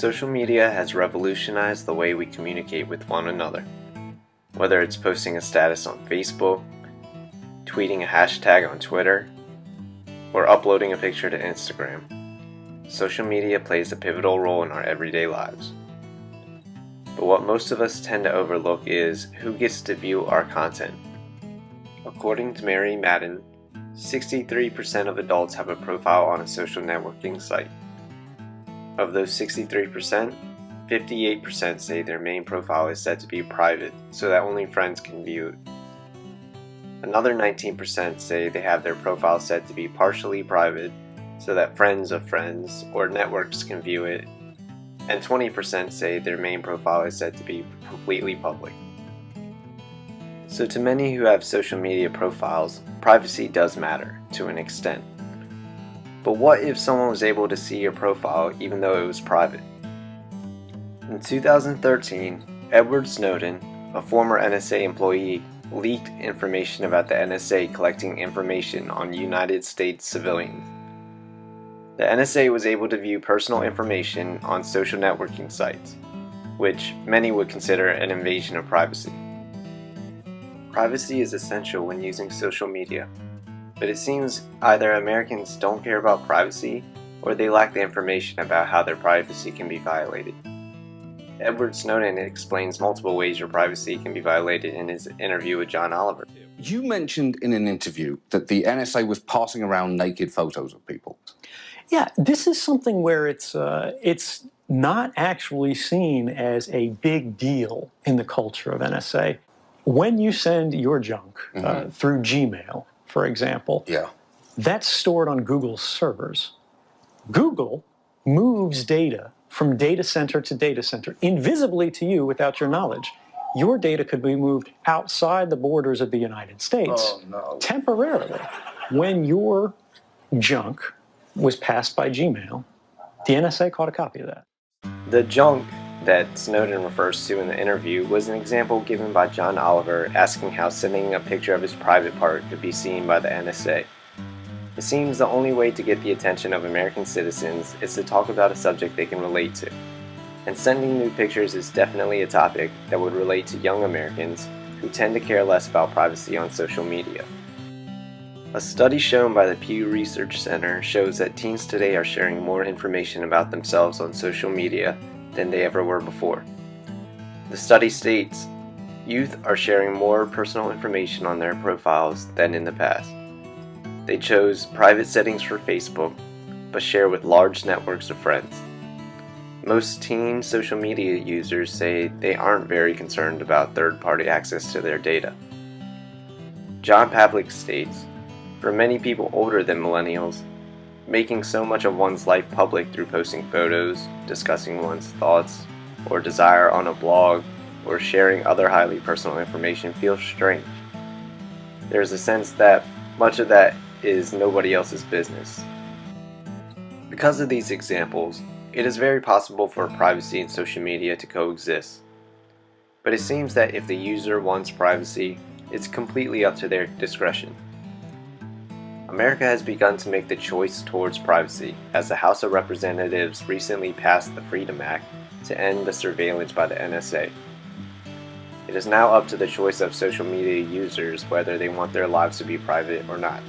Social media has revolutionized the way we communicate with one another. Whether it's posting a status on Facebook, tweeting a hashtag on Twitter, or uploading a picture to Instagram, social media plays a pivotal role in our everyday lives. But what most of us tend to overlook is who gets to view our content. According to Mary Madden, 63% of adults have a profile on a social networking site. Of those 63%, 58% say their main profile is set to be private so that only friends can view it. Another 19% say they have their profile set to be partially private so that friends of friends or networks can view it, and 20% say their main profile is set to be completely public. So to many who have social media profiles, privacy does matter to an extent. But what if someone was able to see your profile even though it was private? In 2013, Edward Snowden, a former NSA employee, leaked information about the NSA collecting information on United States civilians. The NSA was able to view personal information on social networking sites, which many would consider an invasion of privacy. Privacy is essential when using social media, but it seems either Americans don't care about privacy or they lack the information about how their privacy can be violated. Edward Snowden explains multiple ways your privacy can be violated in his interview with John Oliver. You mentioned in an interview that the NSA was passing around naked photos of people. Yeah, this is something where it's not actually seen as a big deal in the culture of NSA. When you send your junk through Gmail, for example, that's stored on Google's servers. Google moves data from data center to data center, invisibly to you without your knowledge. Your data could be moved outside the borders of the United States temporarily. When your junk was passed by Gmail, the NSA caught a copy of that. The junk that Snowden refers to in the interview was an example given by John Oliver asking how sending a picture of his private part could be seen by the NSA. It seems the only way to get the attention of American citizens is to talk about a subject they can relate to. And sending nude pictures is definitely a topic that would relate to young Americans who tend to care less about privacy on social media. A study shown by the Pew Research Center shows that teens today are sharing more information about themselves on social media than they ever were before. The study states, youth are sharing more personal information on their profiles than in the past. They chose private settings for Facebook, but share with large networks of friends. Most teen social media users say they aren't very concerned about third-party access to their data. John Pavlik states, for many people older than millennials, making so much of one's life public through posting photos, discussing one's thoughts or desire on a blog, or sharing other highly personal information feels strange. There's a sense that much of that is nobody else's business. Because of these examples, it is very possible for privacy and social media to coexist. But it seems that if the user wants privacy, it's completely up to their discretion. America has begun to make the choice towards privacy as the House of Representatives recently passed the Freedom Act to end the surveillance by the NSA. It is now up to the choice of social media users whether they want their lives to be private or not.